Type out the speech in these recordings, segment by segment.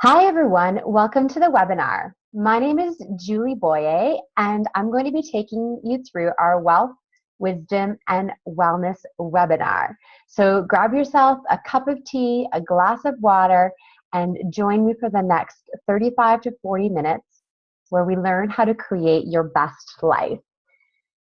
Hi everyone, welcome to the webinar. My name is Julie Boyer and I'm going to be taking you through our Wealth, Wisdom, and Wellness webinar. So grab yourself a cup of tea, a glass of water, and join me for the next 35 to 40 minutes where we learn how to create your best life.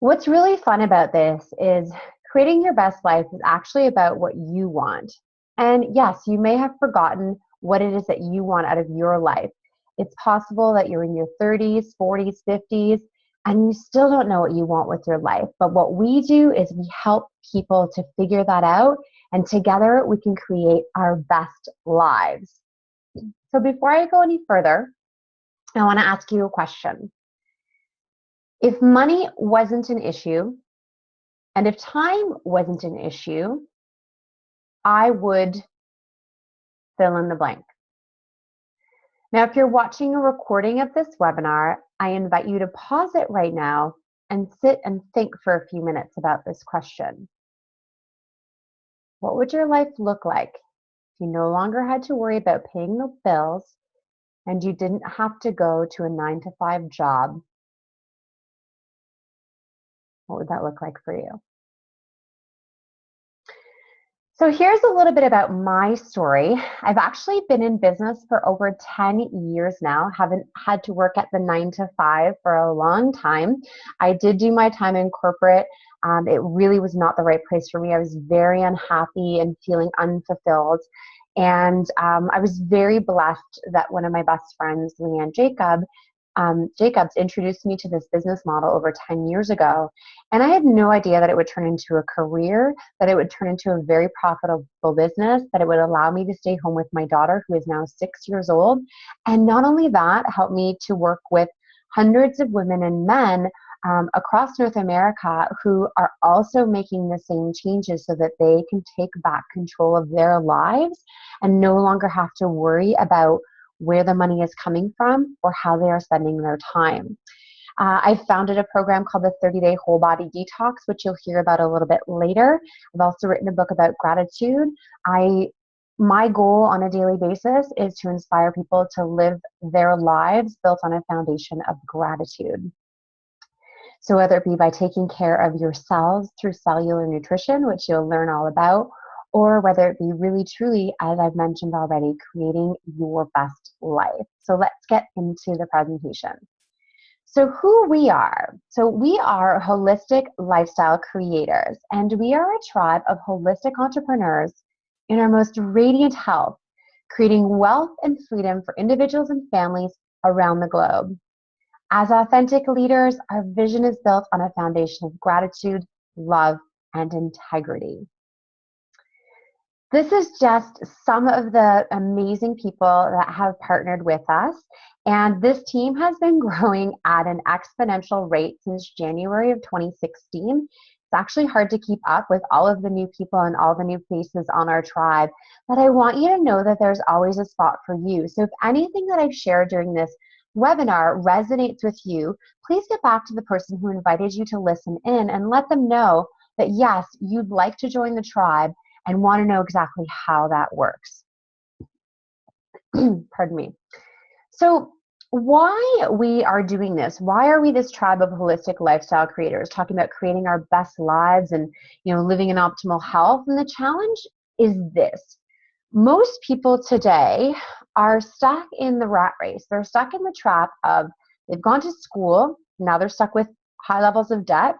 What's really fun about this is creating your best life is actually about what you want. And yes, you may have forgotten what it is that you want out of your life. It's possible that you're in your 30s, 40s, 50s, and you still don't know what you want with your life. But what we do is we help people to figure that out, and together we can create our best lives. So before I go any further, I want to ask you a question. If money wasn't an issue, and if time wasn't an issue, I would fill in the blank. Now, if you're watching a recording of this webinar, I invite you to pause it right now and sit and think for a few minutes about this question. What would your life look like if you no longer had to worry about paying the bills and you didn't have to go to a 9-to-5 job? What would that look like for you? So here's a little bit about my story. I've actually been in business for over 10 years now, haven't had to work at the 9-to-5 for a long time. I did do my time in corporate. It really was not the right place for me. I was very unhappy and feeling unfulfilled. And I was very blessed that one of my best friends, Leanne Jacobs, introduced me to this business model over 10 years ago. And I had no idea that it would turn into a career, that it would turn into a very profitable business, that it would allow me to stay home with my daughter, who is now 6 years old. And not only that, help me to work with hundreds of women and men across North America who are also making the same changes so that they can take back control of their lives and no longer have to worry about where the money is coming from or how they are spending their time. I founded a program called the 30-Day Whole Body Detox, which you'll hear about a little bit later. I've also written a book about gratitude. My goal on a daily basis is to inspire people to live their lives built on a foundation of gratitude. So whether it be by taking care of yourselves through cellular nutrition, which you'll learn all about, or whether it be really truly, as I've mentioned already, creating your best life. So let's get into the presentation. So who we are. So we are holistic lifestyle creators, and we are a tribe of holistic entrepreneurs in our most radiant health, creating wealth and freedom for individuals and families around the globe. As authentic leaders, our vision is built on a foundation of gratitude, love, and integrity. This is just some of the amazing people that have partnered with us, and this team has been growing at an exponential rate since January of 2016. It's actually hard to keep up with all of the new people and all the new faces on our tribe, but I want you to know that there's always a spot for you. So if anything that I've shared during this webinar resonates with you, please get back to the person who invited you to listen in and let them know that yes, you'd like to join the tribe and want to know exactly how that works. Pardon me. So why we are doing this, why are we this tribe of holistic lifestyle creators talking about creating our best lives and living in optimal health? And the challenge is this. Most people today are stuck in the rat race. They're stuck in the trap of they've gone to school, now they're stuck with high levels of debt.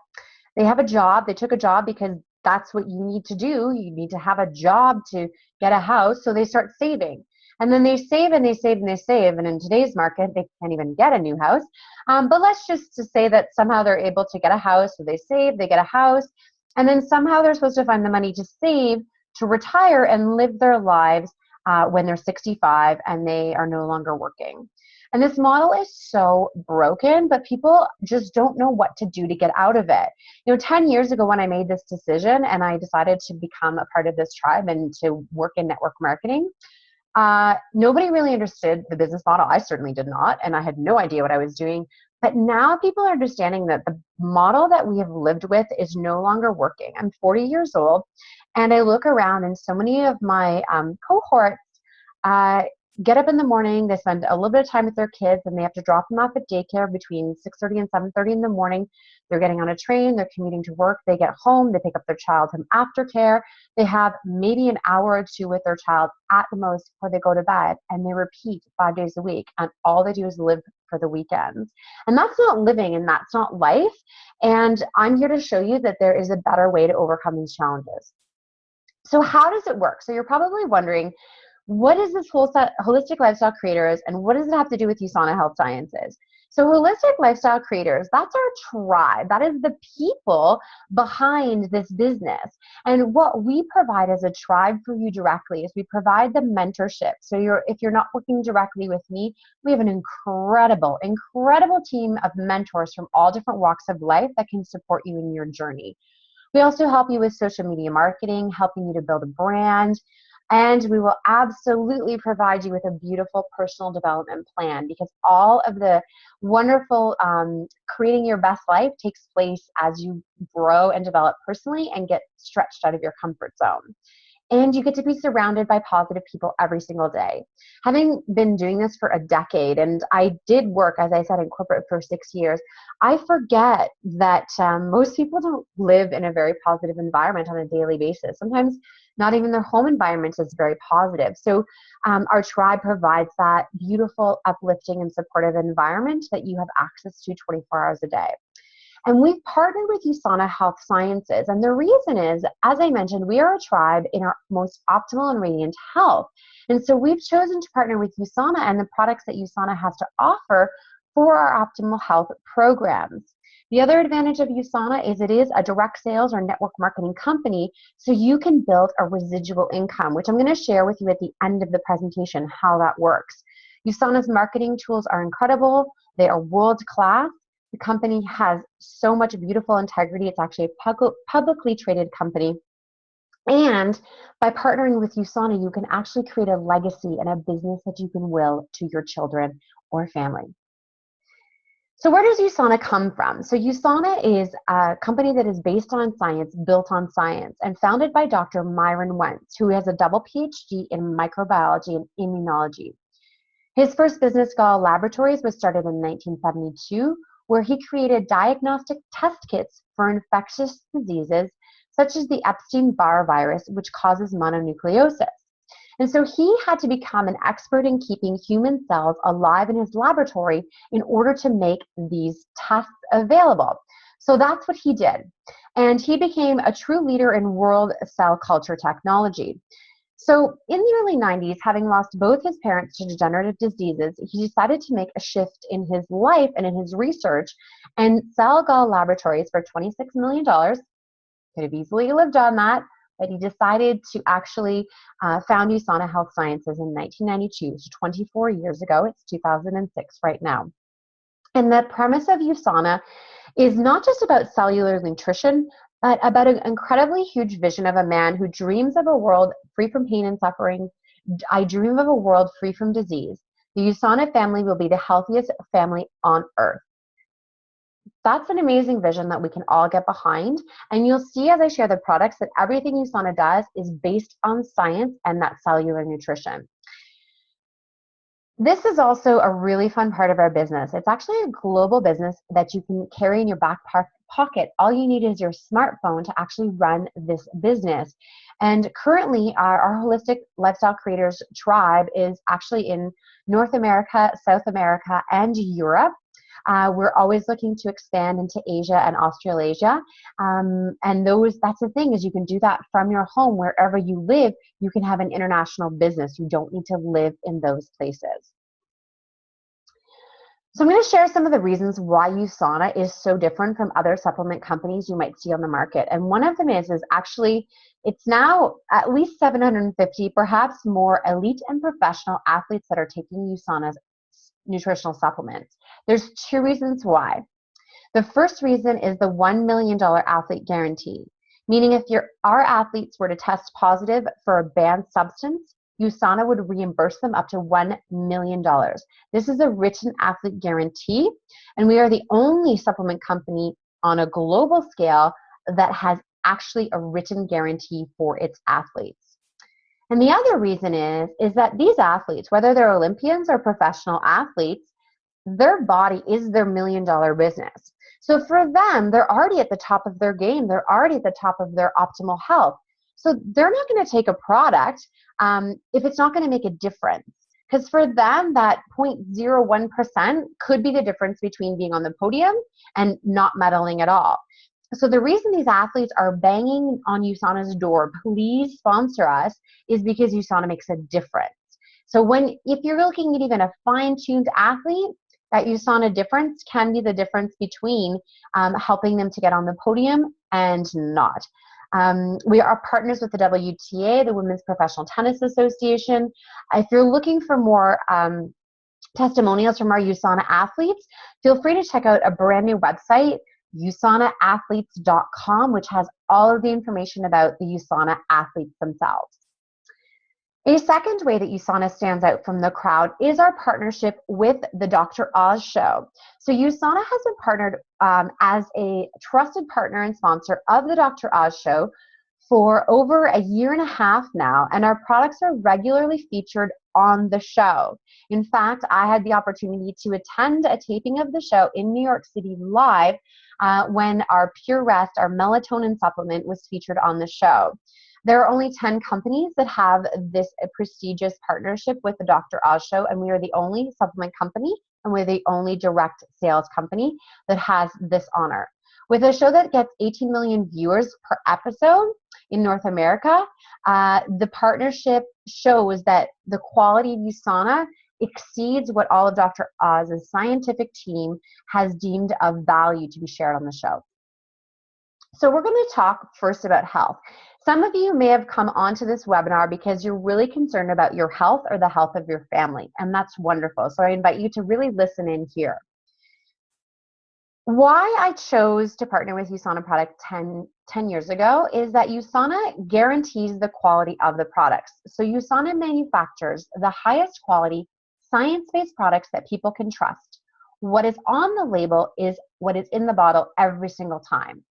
They have a job, they took a job because that's what you need to do. You need to have a job to get a house, so they start saving. And then they save and they save and they save, and in today's market, they can't even get a new house. But let's just say that somehow they're able to get a house, so they save, they get a house, and then somehow they're supposed to find the money to save, to retire and live their lives when they're 65 and they are no longer working. And this model is so broken, but people just don't know what to do to get out of it. 10 years ago when I made this decision and I decided to become a part of this tribe and to work in network marketing, nobody really understood the business model. I certainly did not, and I had no idea what I was doing. But now people are understanding that the model that we have lived with is no longer working. I'm 40 years old, and I look around and so many of my cohorts get up in the morning, they spend a little bit of time with their kids, and they have to drop them off at daycare between 6:30 and 7:30 in the morning. They're getting on a train, they're commuting to work, they get home, they pick up their child from aftercare. They have maybe an hour or two with their child at the most before they go to bed, and they repeat 5 days a week, and all they do is live for the weekends. And that's not living, and that's not life. And I'm here to show you that there is a better way to overcome these challenges. So how does it work? So you're probably wondering, what is this Holistic Lifestyle Creators, and what does it have to do with USANA Health Sciences? So Holistic Lifestyle Creators, that's our tribe. That is the people behind this business. And what we provide as a tribe for you directly is we provide the mentorship. So if you're not working directly with me, we have an incredible team of mentors from all different walks of life that can support you in your journey. We also help you with social media marketing, helping you to build a brand, and we will absolutely provide you with a beautiful personal development plan, because all of the wonderful creating your best life takes place as you grow and develop personally and get stretched out of your comfort zone. And you get to be surrounded by positive people every single day. Having been doing this for a decade, and I did work, as I said, in corporate for 6 years, I forget that most people don't live in a very positive environment on a daily basis. Sometimes not even their home environment is very positive. So our tribe provides that beautiful, uplifting, and supportive environment that you have access to 24 hours a day. And we've partnered with USANA Health Sciences. And the reason is, as I mentioned, we are a tribe in our most optimal and radiant health. And so we've chosen to partner with USANA and the products that USANA has to offer for our optimal health programs. The other advantage of USANA is it is a direct sales or network marketing company, so you can build a residual income, which I'm going to share with you at the end of the presentation how that works. USANA's marketing tools are incredible. They are world-class. The company has so much beautiful integrity. It's actually a publicly traded company. And by partnering with USANA, you can actually create a legacy and a business that you can will to your children or family. So where does USANA come from? So USANA is a company that is based on science, built on science, and founded by Dr. Myron Wentz, who has a double PhD in microbiology and immunology. His first business, Gall Laboratories, was started in 1972, where he created diagnostic test kits for infectious diseases such as the Epstein-Barr virus, which causes mononucleosis. And so he had to become an expert in keeping human cells alive in his laboratory in order to make these tests available. So that's what he did. And he became a true leader in world cell culture technology. So in the early 90s, having lost both his parents to degenerative diseases, he decided to make a shift in his life and in his research and sell Gall Laboratories for $26 million. Could have easily lived on that, but he decided to actually found USANA Health Sciences in 1992, so 24 years ago. It's 2006 right now. And the premise of USANA is not just about cellular nutrition, but about an incredibly huge vision of a man who dreams of a world free from pain and suffering. I dream of a world free from disease. The USANA family will be the healthiest family on earth. That's an amazing vision that we can all get behind. And you'll see as I share the products that everything USANA does is based on science and that cellular nutrition. This is also a really fun part of our business. It's actually a global business that you can carry in your back pocket. All you need is your smartphone to actually run this business. And currently, our Holistic Lifestyle Creators tribe is actually in North America, South America, and Europe. We're always looking to expand into Asia and Australasia. And that's the thing, is you can do that from your home. Wherever you live, you can have an international business. You don't need to live in those places. So I'm going to share some of the reasons why USANA is so different from other supplement companies you might see on the market. And one of them is actually, it's now at least 750, perhaps more, elite and professional athletes that are taking USANA's nutritional supplements. There's two reasons why. The first reason is the $1 million athlete guarantee, meaning if our athletes were to test positive for a banned substance, USANA would reimburse them up to $1 million. This is a written athlete guarantee, and we are the only supplement company on a global scale that has actually a written guarantee for its athletes. And the other reason is that these athletes, whether they're Olympians or professional athletes, their body is their $1 million business. So for them, they're already at the top of their game. They're already at the top of their optimal health. So they're not going to take a product if it's not going to make a difference. Because for them, that 0.01% could be the difference between being on the podium and not medaling at all. So the reason these athletes are banging on USANA's door, please sponsor us, is because USANA makes a difference. So if you're looking at even a fine-tuned athlete, that USANA difference can be the difference between helping them to get on the podium and not. We are partners with the WTA, the Women's Professional Tennis Association. If you're looking for more testimonials from our USANA athletes, feel free to check out a brand new website, USANAathletes.com, which has all of the information about the USANA athletes themselves. A second way that USANA stands out from the crowd is our partnership with the Dr. Oz Show. So USANA has been partnered as a trusted partner and sponsor of the Dr. Oz Show for over a year and a half now, and our products are regularly featured on the show. In fact, I had the opportunity to attend a taping of the show in New York City live when our Pure Rest, our melatonin supplement, was featured on the show. There are only 10 companies that have this prestigious partnership with the Dr. Oz Show, and we are the only supplement company, and we're the only direct sales company that has this honor. With a show that gets 18 million viewers per episode in North America, the partnership shows that the quality of USANA exceeds what all of Dr. Oz's scientific team has deemed of value to be shared on the show. So we're going to talk first about health. Some of you may have come onto this webinar because you're really concerned about your health or the health of your family, and that's wonderful. So I invite you to really listen in here. Why I chose to partner with USANA product 10 years ago is that USANA guarantees the quality of the products. So USANA manufactures the highest quality science-based products that people can trust. What is on the label is what is in the bottle every single time.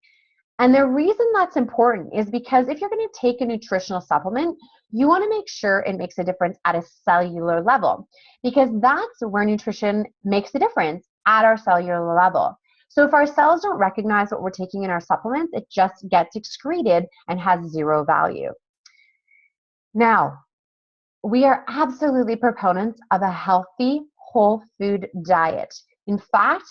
And the reason that's important is because if you're going to take a nutritional supplement, you want to make sure it makes a difference at a cellular level, because that's where nutrition makes a difference, at our cellular level. So if our cells don't recognize what we're taking in our supplements, it just gets excreted and has zero value. Now, we are absolutely proponents of a healthy, whole food diet. In fact,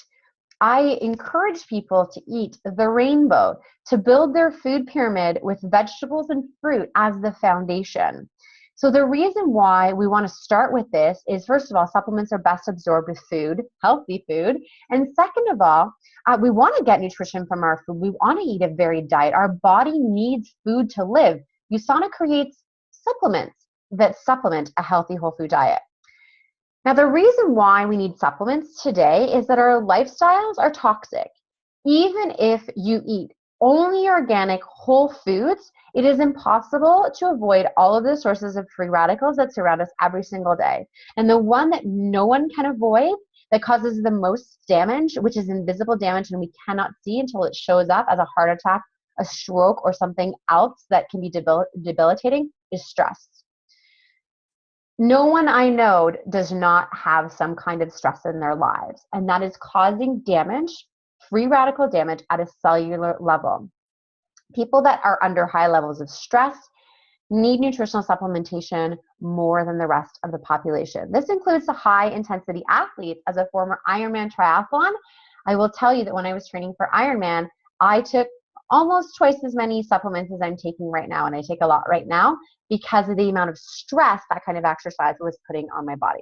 I encourage people to eat the rainbow, to build their food pyramid with vegetables and fruit as the foundation. So the reason why we want to start with this is, first of all, supplements are best absorbed with food, healthy food. And second of all, we want to get nutrition from our food. We want to eat a varied diet. Our body needs food to live. USANA creates supplements that supplement a healthy whole food diet. Now, the reason why we need supplements today is that our lifestyles are toxic. Even if you eat only organic whole foods, it is impossible to avoid all of the sources of free radicals that surround us every single day. And the one that no one can avoid, that causes the most damage, which is invisible damage and we cannot see until it shows up as a heart attack, a stroke, or something else that can be debilitating, is stress. No one I know does not have some kind of stress in their lives, and that is causing damage, free radical damage at a cellular level. People that are under high levels of stress need nutritional supplementation more than the rest of the population. This includes the high-intensity athletes. As a former Ironman triathlon, I will tell you that when I was training for Ironman, I took almost twice as many supplements as I'm taking right now, and I take a lot right now because of the amount of stress that kind of exercise was putting on my body.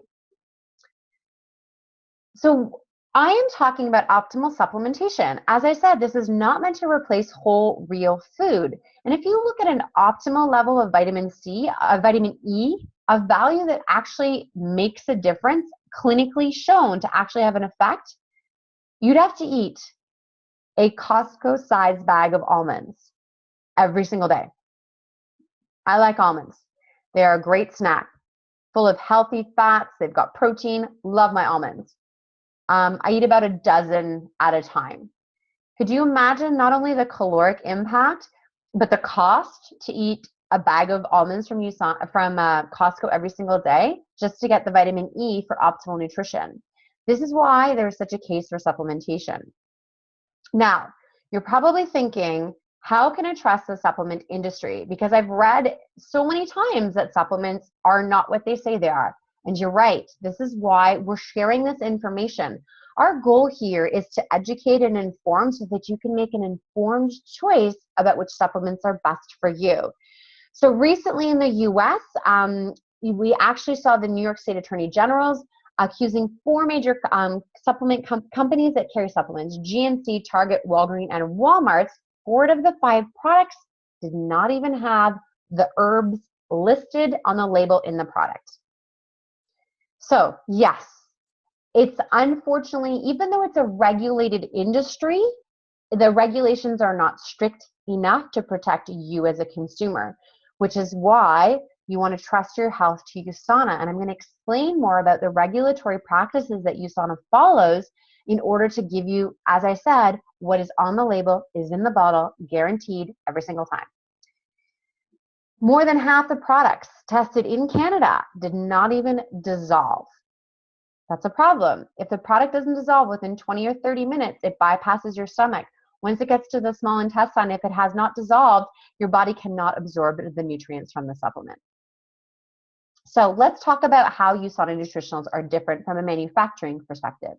So I am talking about optimal supplementation. As I said, this is not meant to replace whole, real food. And if you look at an optimal level of vitamin C, vitamin E, a value that actually makes a difference, clinically shown to actually have an effect, you'd have to eat a Costco-sized bag of almonds every single day. I like almonds. They are a great snack, full of healthy fats. They've got protein. Love my almonds. I eat about a dozen at a time. Could you imagine not only the caloric impact, but the cost to eat a bag of almonds from Costco every single day just to get the vitamin E for optimal nutrition. This is why there's such a case for supplementation. Now, you're probably thinking, how can I trust the supplement industry? Because I've read so many times that supplements are not what they say they are. And you're right. This is why we're sharing this information. Our goal here is to educate and inform so that you can make an informed choice about which supplements are best for you. So recently in the US, we actually saw the New York State Attorney Generals accusing 4 major supplement companies that carry supplements, GNC, Target, Walgreens, and Walmart's. 4 of the 5 products did not even have the herbs listed on the label in the product. So yes, it's unfortunately, even though it's a regulated industry, the regulations are not strict enough to protect you as a consumer, which is why you want to trust your health to USANA. And I'm going to explain more about the regulatory practices that USANA follows in order to give you, as I said, what is on the label is in the bottle, guaranteed every single time. More than half the products tested in Canada did not even dissolve. That's a problem. If the product doesn't dissolve within 20 or 30 minutes, it bypasses your stomach. Once it gets to the small intestine, if it has not dissolved, your body cannot absorb the nutrients from the supplement. So let's talk about how USANA nutritionals are different from a manufacturing perspective.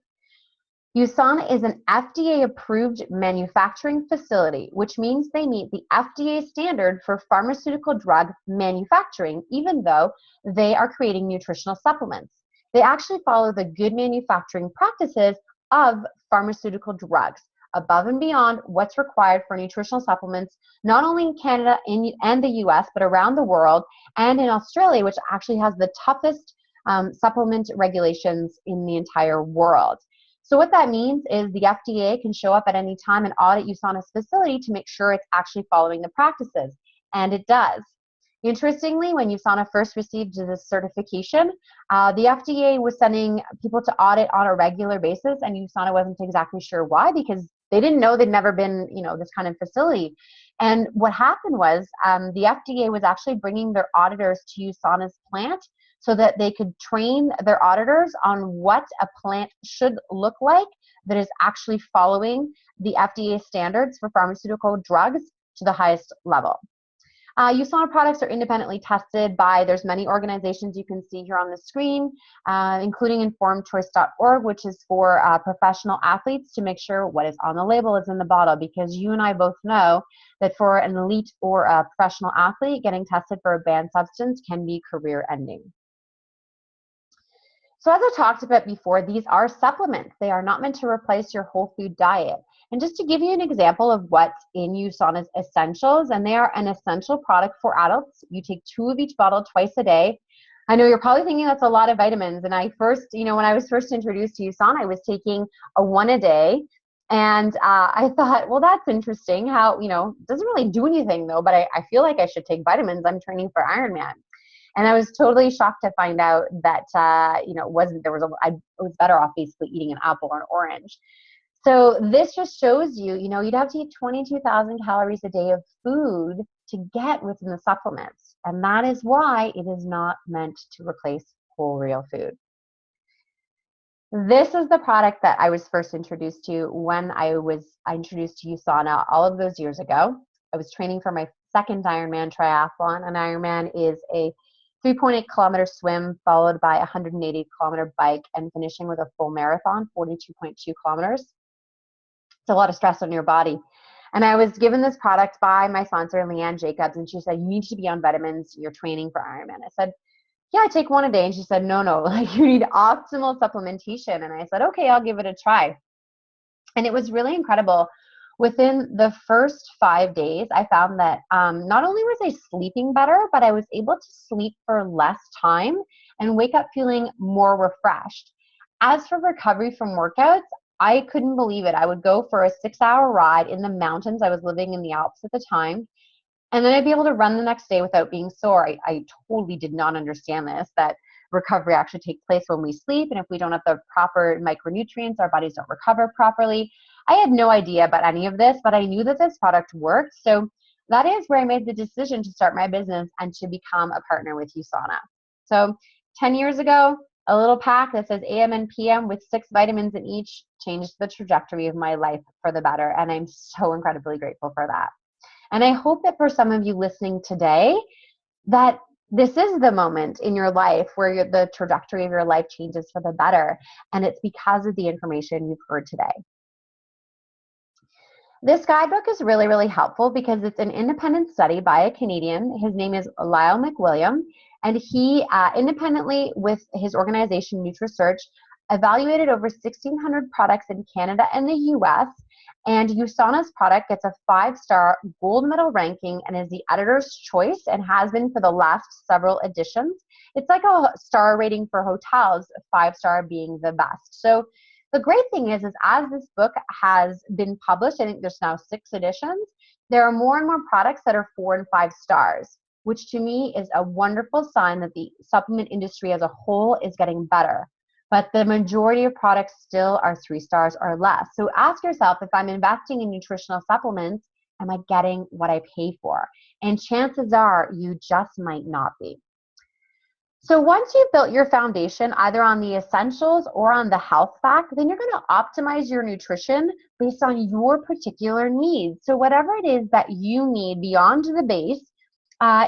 USANA is an FDA-approved manufacturing facility, which means they meet the FDA standard for pharmaceutical drug manufacturing, even though they are creating nutritional supplements. They actually follow the good manufacturing practices of pharmaceutical drugs, above and beyond what's required for nutritional supplements, not only in Canada and the US, but around the world, and in Australia, which actually has the toughest supplement regulations in the entire world. So what that means is the FDA can show up at any time and audit USANA's facility to make sure it's actually following the practices, and it does. Interestingly, when USANA first received this certification, the FDA was sending people to audit on a regular basis, and USANA wasn't exactly sure why, because they didn't know they'd never been, this kind of facility. And what happened was the FDA was actually bringing their auditors to USANA's plant so that they could train their auditors on what a plant should look like that is actually following the FDA standards for pharmaceutical drugs to the highest level. USANA products are independently tested by, there's many organizations you can see here on the screen, including informedchoice.org, which is for professional athletes to make sure what is on the label is in the bottle, because you and I both know that for an elite or a professional athlete, getting tested for a banned substance can be career-ending. So as I talked about before, these are supplements. They are not meant to replace your whole food diet. And just to give you an example of what's in USANA's essentials, and they are an essential product for adults. You take 2 of each bottle twice a day. I know you're probably thinking that's a lot of vitamins. And I first, when I was first introduced to USANA, I was taking a 1 a day. And I thought, well, that's interesting how, it doesn't really do anything though, but I feel like I should take vitamins. I'm training for Ironman. And I was totally shocked to find out that, I was better off basically eating an apple or an orange. So this just shows you, you'd have to eat 22,000 calories a day of food to get within the supplements. And that is why it is not meant to replace whole real food. This is the product that I was first introduced to when I introduced to USANA all of those years ago. I was training for my second Ironman triathlon. An Ironman is a 3.8 kilometer swim followed by a 180 kilometer bike and finishing with a full marathon, 42.2 kilometers. It's a lot of stress on your body. And I was given this product by my sponsor, Leanne Jacobs, and she said, you need to be on vitamins. You're training for Ironman. I said, yeah, I take 1 a day. And she said, no, you need optimal supplementation. And I said, okay, I'll give it a try. And it was really incredible. Within the first 5 days, I found that not only was I sleeping better, but I was able to sleep for less time and wake up feeling more refreshed. As for recovery from workouts, I couldn't believe it. I would go for a 6-hour ride in the mountains. I was living in the Alps at the time. And then I'd be able to run the next day without being sore. I totally did not understand this, that recovery actually takes place when we sleep. And if we don't have the proper micronutrients, our bodies don't recover properly. I had no idea about any of this, but I knew that this product worked. So that is where I made the decision to start my business and to become a partner with USANA. So 10 years ago, a little pack that says AM and PM with 6 vitamins in each changed the trajectory of my life for the better. And I'm so incredibly grateful for that. And I hope that for some of you listening today, that this is the moment in your life where the trajectory of your life changes for the better. And it's because of the information you've heard today. This guidebook is really, really helpful because it's an independent study by a Canadian. His name is Lyle McWilliam, and he independently with his organization NutriSearch evaluated over 1,600 products in Canada and the US, and USANA's product gets a 5-star gold medal ranking and is the editor's choice and has been for the last several editions. It's like a star rating for hotels, 5-star being the best. So the great thing is as this book has been published, I think there's now 6 editions, there are more and more products that are 4 and 5 stars, which to me is a wonderful sign that the supplement industry as a whole is getting better. But the majority of products still are 3 stars or less. So ask yourself, if I'm investing in nutritional supplements, am I getting what I pay for? And chances are you just might not be. So once you've built your foundation, either on the essentials or on the health fact, then you're going to optimize your nutrition based on your particular needs. So whatever it is that you need beyond the base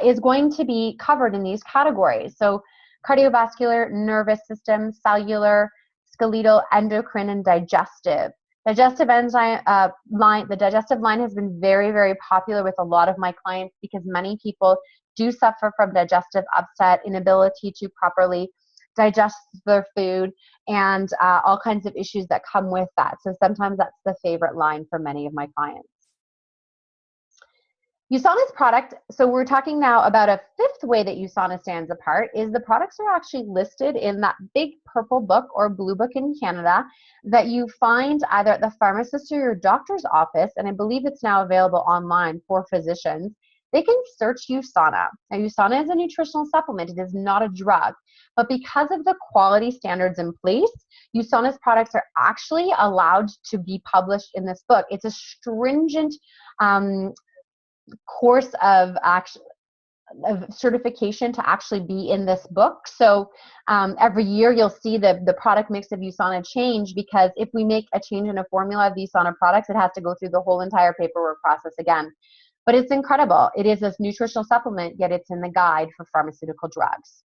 is going to be covered in these categories. So cardiovascular, nervous system, cellular, skeletal, endocrine, and digestive. Digestive enzyme the digestive line has been very, very popular with a lot of my clients because many people do suffer from digestive upset, inability to properly digest their food, and all kinds of issues that come with that. So sometimes that's the favorite line for many of my clients. USANA's product, so we're talking now about a 5th way that USANA stands apart, is the products are actually listed in that big purple book or blue book in Canada that you find either at the pharmacist or your doctor's office, and I believe it's now available online for physicians. They can search USANA. Now, USANA is a nutritional supplement. It is not a drug. But because of the quality standards in place, USANA's products are actually allowed to be published in this book. It's a stringent course of certification to actually be in this book. So every year you'll see the product mix of USANA change, because if we make a change in a formula of USANA products, it has to go through the whole entire paperwork process again. But it's incredible. It is a nutritional supplement, yet it's in the guide for pharmaceutical drugs.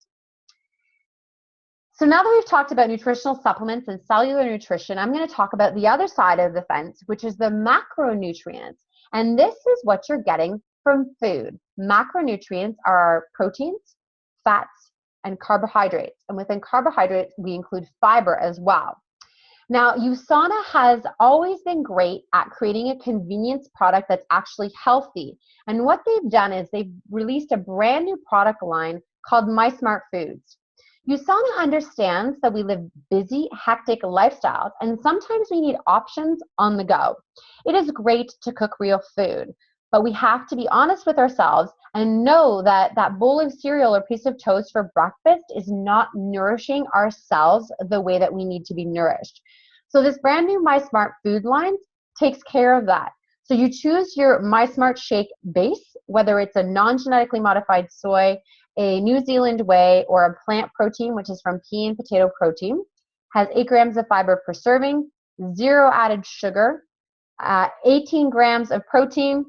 So now that we've talked about nutritional supplements and cellular nutrition, I'm going to talk about the other side of the fence, which is the macronutrients. And this is what you're getting from food. Macronutrients are proteins, fats, and carbohydrates. And within carbohydrates, we include fiber as well. Now, USANA has always been great at creating a convenience product that's actually healthy. And what they've done is they've released a brand new product line called My Smart Foods. USANA understands that we live busy, hectic lifestyles, and sometimes we need options on the go. It is great to cook real food, but we have to be honest with ourselves and know that that bowl of cereal or piece of toast for breakfast is not nourishing ourselves the way that we need to be nourished. So this brand new My Smart Food line takes care of that. So you choose your My Smart Shake base, whether it's a non-genetically modified soy, a New Zealand whey, or a plant protein, which is from pea and potato protein, has 8 grams of fiber per serving, 0 added sugar, 18 grams of protein,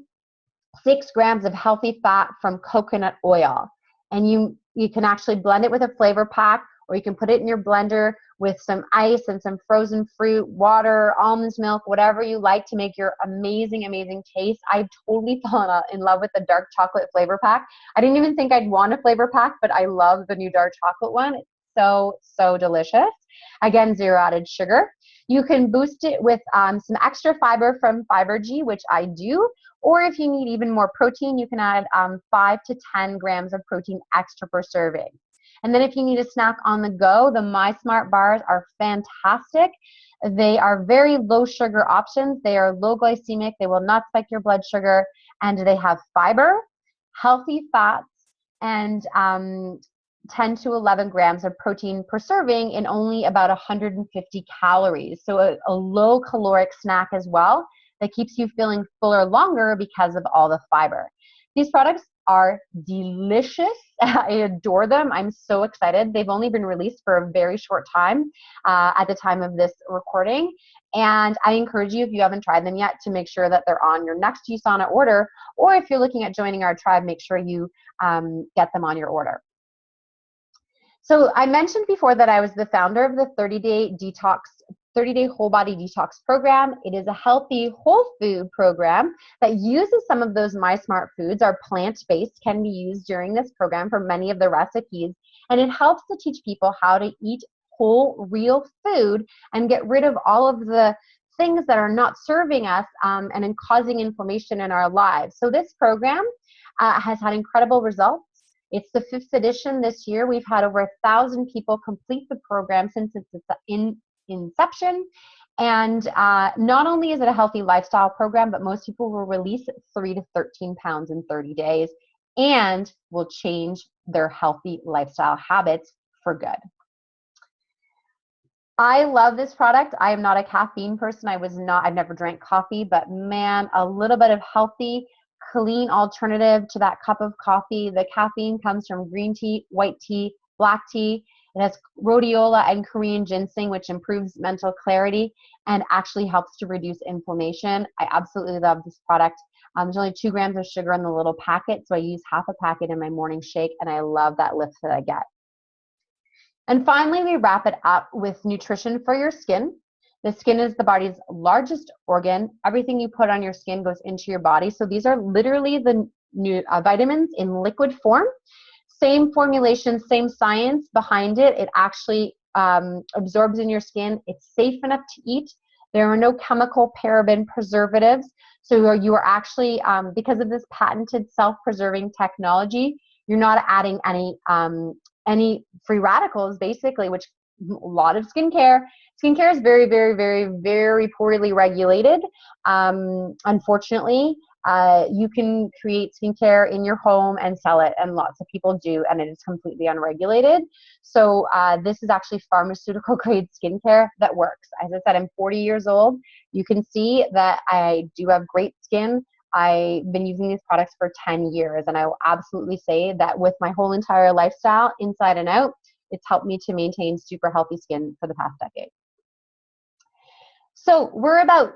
6 grams of healthy fat from coconut oil. And you can actually blend it with a flavor pack, or you can put it in your blender with some ice and some frozen fruit, water, almond milk, whatever you like to make your amazing, amazing taste. I totally fell in love with the dark chocolate flavor pack. I didn't even think I'd want a flavor pack, but I love the new dark chocolate one. It's so, so delicious. Again, 0 added sugar. You can boost it with some extra fiber from Fiber-G, which I do. Or if you need even more protein, you can add 5 to 10 grams of protein extra per serving. And then if you need a snack on the go, the My Smart bars are fantastic. They are very low sugar options. They are low glycemic. They will not spike your blood sugar. And they have fiber, healthy fats, and 10 to 11 grams of protein per serving in only about 150 calories. So a low caloric snack as well that keeps you feeling fuller longer because of all the fiber. These products are delicious. I adore them. I'm so excited. They've only been released for a very short time at the time of this recording. And I encourage you, if you haven't tried them yet, to make sure that they're on your next USANA order. Or if you're looking at joining our tribe, make sure you get them on your order. So I mentioned before that I was the founder of the 30-day whole body detox program. It is a healthy whole food program that uses some of those My Smart foods. Are plant-based, can be used during this program for many of the recipes. And it helps to teach people how to eat whole, real food and get rid of all of the things that are not serving us and causing inflammation in our lives. So this program has had incredible results. It's the 5th edition this year. We've had over 1,000 people complete the program since its inception. And not only is it a healthy lifestyle program, but most people will release 3 to 13 pounds in 30 days and will change their healthy lifestyle habits for good. I love this product. I am not a caffeine person. I've never drank coffee, but man, a little bit of healthy, clean alternative to that cup of coffee. The caffeine comes from green tea, white tea, black tea. It has rhodiola and Korean ginseng, which improves mental clarity and actually helps to reduce inflammation. I absolutely love this product. There's only 2 grams of sugar in the little packet, so I use half a packet in my morning shake, and I love that lift that I get. And finally, we wrap it up with nutrition for your skin. The skin is the body's largest organ. Everything you put on your skin goes into your body. So these are literally the new vitamins in liquid form. Same formulation, same science behind it. It actually absorbs in your skin. It's safe enough to eat. There are no chemical paraben preservatives. So you are actually, because of this patented self-preserving technology, you're not adding any free radicals, basically, which a lot of skincare is very, very, very, very poorly regulated. Unfortunately, you can create skincare in your home and sell it, and lots of people do, and it is completely unregulated. So this is actually pharmaceutical grade skincare that works. As I said, I'm 40 years old. You can see that I do have great skin. I've been using these products for 10 years, and I will absolutely say that with my whole entire lifestyle, inside and out, it's helped me to maintain super healthy skin for the past decade. So we're about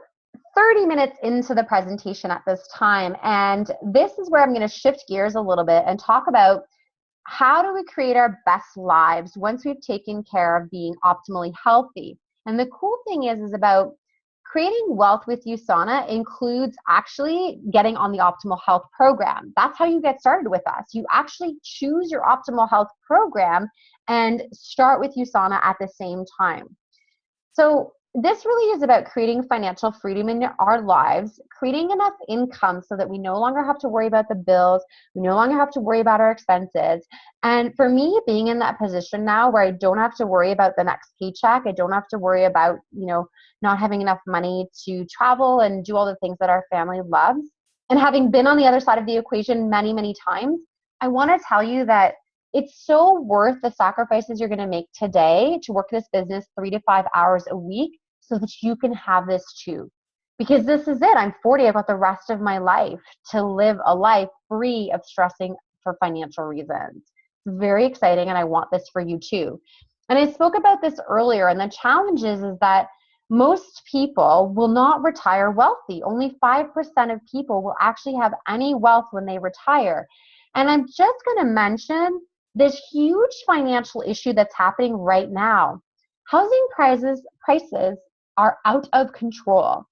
30 minutes into the presentation at this time, and this is where I'm going to shift gears a little bit and talk about how do we create our best lives once we've taken care of being optimally healthy. And the cool thing is about creating wealth with USANA includes actually getting on the optimal health program. That's how you get started with us. You actually choose your optimal health program and start with USANA at the same time. So this really is about creating financial freedom in our lives, creating enough income so that we no longer have to worry about the bills, we no longer have to worry about our expenses. And for me, being in that position now where I don't have to worry about the next paycheck, I don't have to worry about, not having enough money to travel and do all the things that our family loves, and having been on the other side of the equation many, many times, I want to tell you that it's so worth the sacrifices you're going to make today to work this business 3 to 5 hours a week so that you can have this too. Because this is it. I'm 40. I've got the rest of my life to live a life free of stressing for financial reasons. It's very exciting, and I want this for you too. And I spoke about this earlier, and the challenge is that most people will not retire wealthy. Only 5% of people will actually have any wealth when they retire. And I'm just going to mention this huge financial issue that's happening right now. Housing prices are out of control.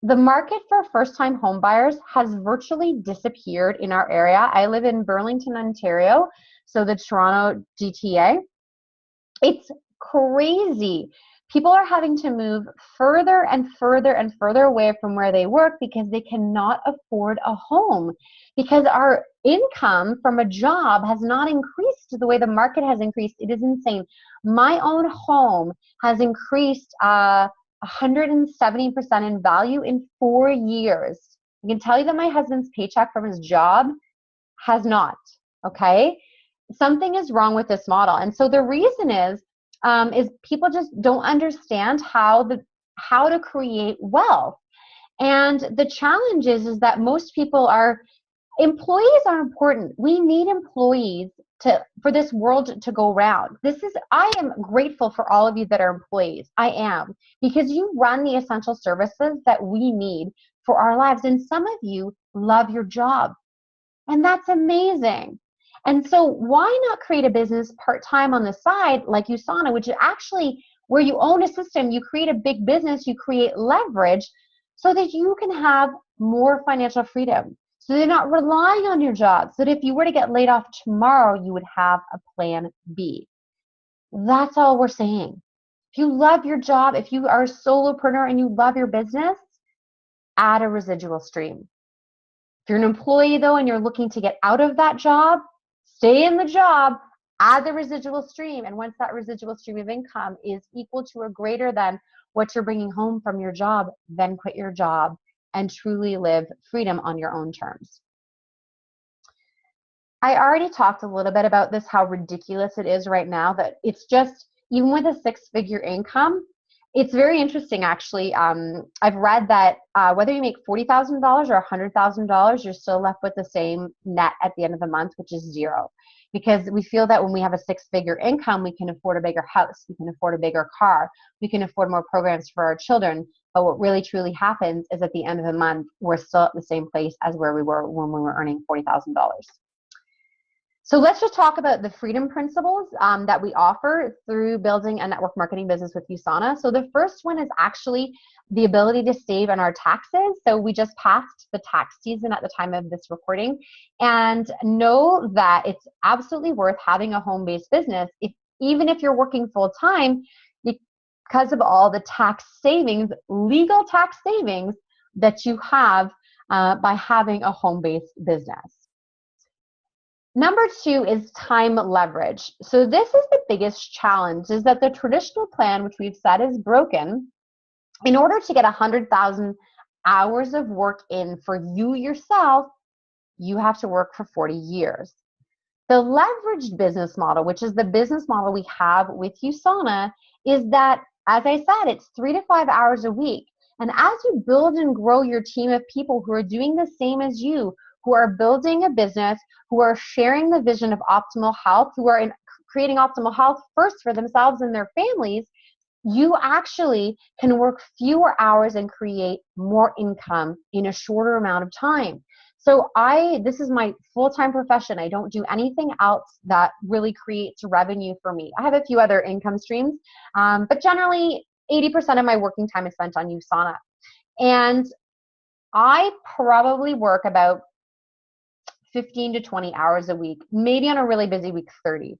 The market for first-time home buyers has virtually disappeared in our area. I live in Burlington, Ontario, so the Toronto GTA. It's crazy. People are having to move further and further and further away from where they work because they cannot afford a home, because our income from a job has not increased the way the market has increased. It is insane. My own home has increased 170% in value in 4 years. I can tell you that my husband's paycheck from his job has not, okay? Something is wrong with this model. And so the reason is people just don't understand how to create wealth. And the challenge is that most people are Employees are important. We need employees for this world to go round. I am grateful for all of you that are employees. I am, because you run the essential services that we need for our lives. And some of you love your job, and that's amazing. And so why not create a business part-time on the side like USANA, which is actually where you own a system, you create a big business, you create leverage so that you can have more financial freedom. So they're not relying on your job, so that if you were to get laid off tomorrow, you would have a plan B. That's all we're saying. If you love your job, if you are a solopreneur and you love your business, add a residual stream. If you're an employee though and you're looking to get out of that job, stay in the job, add the residual stream. And once that residual stream of income is equal to or greater than what you're bringing home from your job, then quit your job and truly live freedom on your own terms. I already talked a little bit about this, how ridiculous it is right now that it's just, even with a six-figure income, it's very interesting actually. I've read that whether you make $40,000 or $100,000, you're still left with the same net at the end of the month, which is zero. Because we feel that when we have a six-figure income, we can afford a bigger house, we can afford a bigger car, we can afford more programs for our children. But what really truly happens is at the end of the month, we're still at the same place as where we were when we were earning $40,000. So let's just talk about the freedom principles that we offer through building a network marketing business with USANA. So the first one is actually the ability to save on our taxes. So we just passed the tax season at the time of this recording, and know that it's absolutely worth having a home-based business, even if you're working full-time, because of all the tax savings, legal tax savings that you have by having a home-based business. Number two is time leverage. So this is the biggest challenge, is that the traditional plan, which we've said is broken, in order to get 100,000 hours of work in for you yourself, you have to work for 40 years. The leveraged business model, which is the business model we have with USANA, is that, as I said, it's 3 to 5 hours a week. And as you build and grow your team of people who are doing the same as you, who are building a business, who are sharing the vision of optimal health, who are creating optimal health first for themselves and their families, you actually can work fewer hours and create more income in a shorter amount of time. So this is my full-time profession. I don't do anything else that really creates revenue for me. I have a few other income streams, but generally 80% of my working time is spent on USANA. And I probably work about 15 to 20 hours a week, maybe on a really busy week, 30.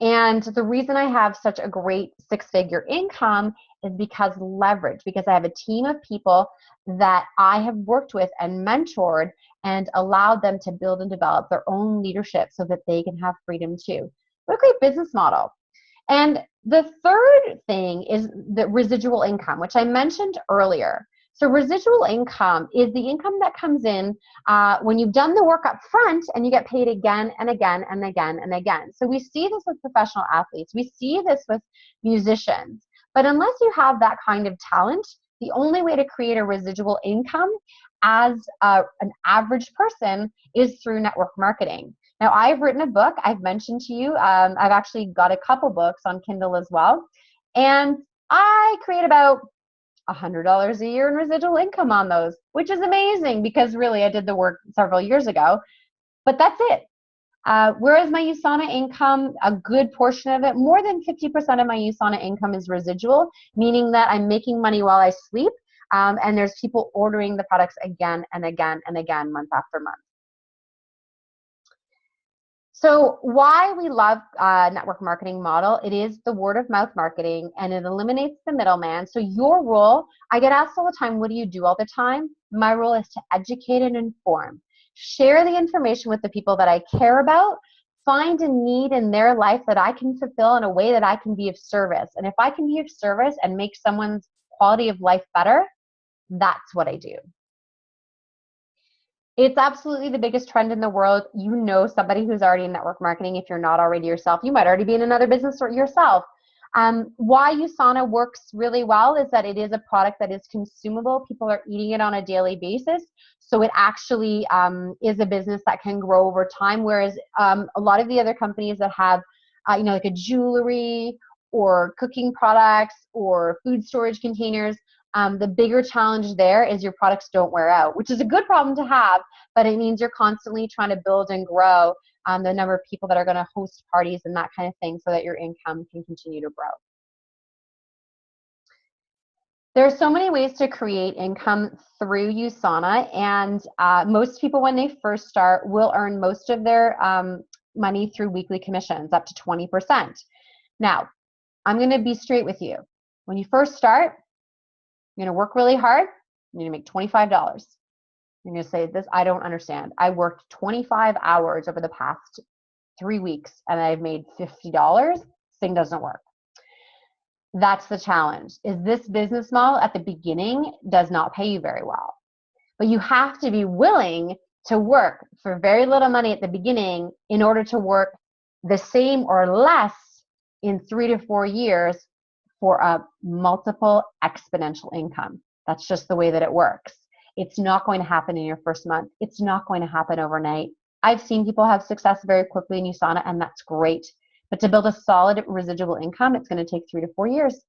And the reason I have such a great six-figure income is because I have a team of people that I have worked with and mentored and allowed them to build and develop their own leadership so that they can have freedom too. What a great business model. And the third thing is the residual income, which I mentioned earlier. So residual income is the income that comes in when you've done the work up front and you get paid again and again and again and again. So we see this with professional athletes. We see this with musicians. But unless you have that kind of talent, the only way to create a residual income as an average person is through network marketing. Now, I've written a book. I've mentioned to you. I've actually got a couple books on Kindle as well. And I create about $100 a year in residual income on those, which is amazing because really I did the work several years ago, but that's it. Whereas my USANA income, a good portion of it, more than 50% of my USANA income is residual, meaning that I'm making money while I sleep, and there's people ordering the products again and again and again, month after month. So why we love network marketing model, it is the word of mouth marketing and it eliminates the middleman. So your role, I get asked all the time, what do you do all the time? My role is to educate and inform. Share the information with the people that I care about, find a need in their life that I can fulfill in a way that I can be of service. And if I can be of service and make someone's quality of life better, that's what I do. It's absolutely the biggest trend in the world. You know somebody who's already in network marketing if you're not already yourself. You might already be in another business yourself. Why USANA works really well is that it is a product that is consumable. People are eating it on a daily basis. So it actually is a business that can grow over time, whereas a lot of the other companies that have, like a jewelry or cooking products or food storage containers, the bigger challenge there is your products don't wear out, which is a good problem to have, but it means you're constantly trying to build and grow the number of people that are going to host parties and that kind of thing so that your income can continue to grow. There are so many ways to create income through USANA, and most people when they first start will earn most of their money through weekly commissions, up to 20%. Now, I'm going to be straight with you. When you first start, you're going to work really hard, you're going to make $25. You're going to say, this, I don't understand. I worked 25 hours over the past 3 weeks and I've made $50. This thing doesn't work. That's the challenge, is this business model at the beginning does not pay you very well. But you have to be willing to work for very little money at the beginning in order to work the same or less in 3 to 4 years for a multiple exponential income. That's just the way that it works. It's not going to happen in your first month. It's not going to happen overnight. I've seen people have success very quickly in USANA, and that's great. But to build a solid residual income, it's going to take 3 to 4 years.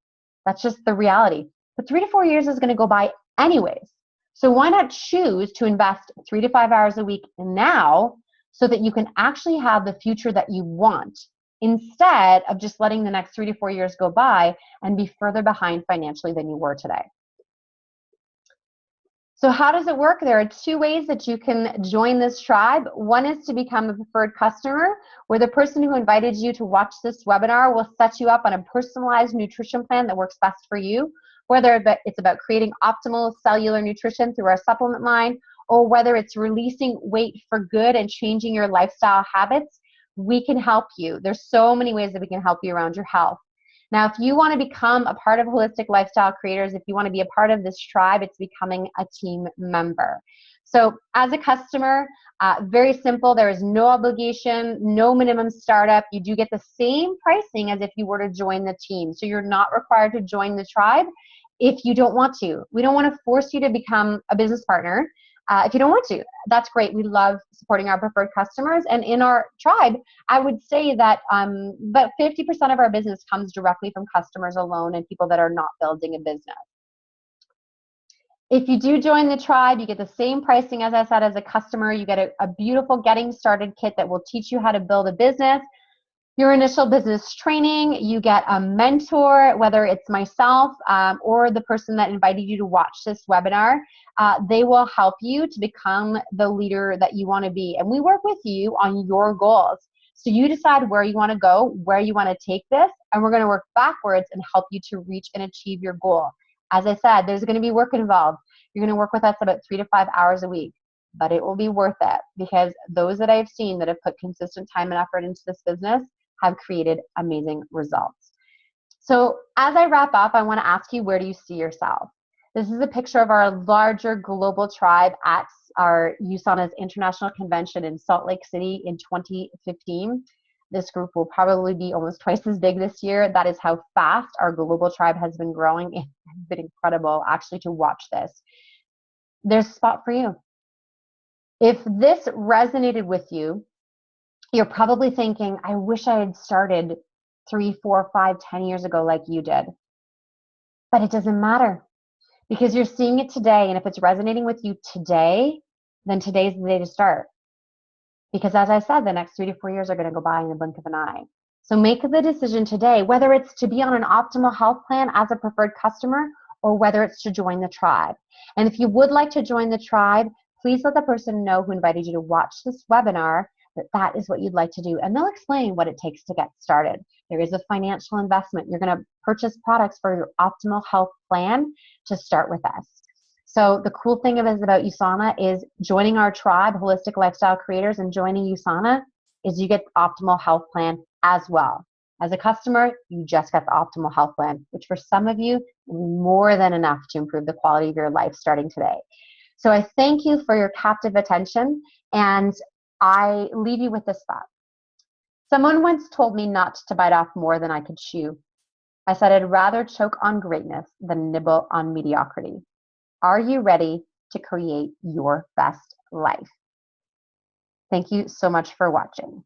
That's just the reality. But 3 to 4 years is going to go by anyways. So why not choose to invest 3 to 5 hours a week now so that you can actually have the future that you want, instead of just letting the next 3 to 4 years go by and be further behind financially than you were today. So how does it work? There are 2 ways that you can join this tribe. One is to become a preferred customer, where the person who invited you to watch this webinar will set you up on a personalized nutrition plan that works best for you, whether it's about creating optimal cellular nutrition through our supplement line, or whether it's releasing weight for good and changing your lifestyle habits. We can help you. There's so many ways that we can help you around your health. Now, if you want to become a part of Holistic Lifestyle Creators, if you want to be a part of this tribe, it's becoming a team member. So as a customer, very simple. There is no obligation, no minimum startup. You do get the same pricing as if you were to join the team. So you're not required to join the tribe if you don't want to. We don't want to force you to become a business partner. If you don't want to, that's great. We love supporting our preferred customers. And in our tribe, I would say that about 50% of our business comes directly from customers alone and people that are not building a business. If you do join the tribe, you get the same pricing, as I said, as a customer. You get a beautiful getting started kit that will teach you how to build a business. Your initial business training, you get a mentor, whether it's myself or the person that invited you to watch this webinar. They will help you to become the leader that you want to be. And we work with you on your goals. So you decide where you want to go, where you want to take this, and we're going to work backwards and help you to reach and achieve your goal. As I said, there's going to be work involved. You're going to work with us about 3 to 5 hours a week, but it will be worth it, because those that I've seen that have put consistent time and effort into this business have created amazing results. So as I wrap up, I want to ask you, where do you see yourself? This is a picture of our larger global tribe at our USANA's International Convention in Salt Lake City in 2015. This group will probably be almost twice as big this year. That is how fast our global tribe has been growing. It's been incredible actually to watch this. There's a spot for you. If this resonated with you, you're probably thinking, I wish I had started 3, 4, 5, 10 years ago like you did. But it doesn't matter, because you're seeing it today. And if it's resonating with you today, then today's the day to start. Because as I said, the next 3 to 4 years are going to go by in the blink of an eye. So make the decision today, whether it's to be on an optimal health plan as a preferred customer, or whether it's to join the tribe. And if you would like to join the tribe, please let the person know who invited you to watch this webinar that is what you'd like to do. And they'll explain what it takes to get started. There is a financial investment. You're going to purchase products for your optimal health plan to start with us. So the cool thing about USANA is joining our tribe, Holistic Lifestyle Creators, and joining USANA is you get the optimal health plan as well. As a customer, you just get the optimal health plan, which for some of you, more than enough to improve the quality of your life starting today. So I thank you for your captive attention, and I leave you with this thought. Someone once told me not to bite off more than I could chew. I said I'd rather choke on greatness than nibble on mediocrity. Are you ready to create your best life? Thank you so much for watching.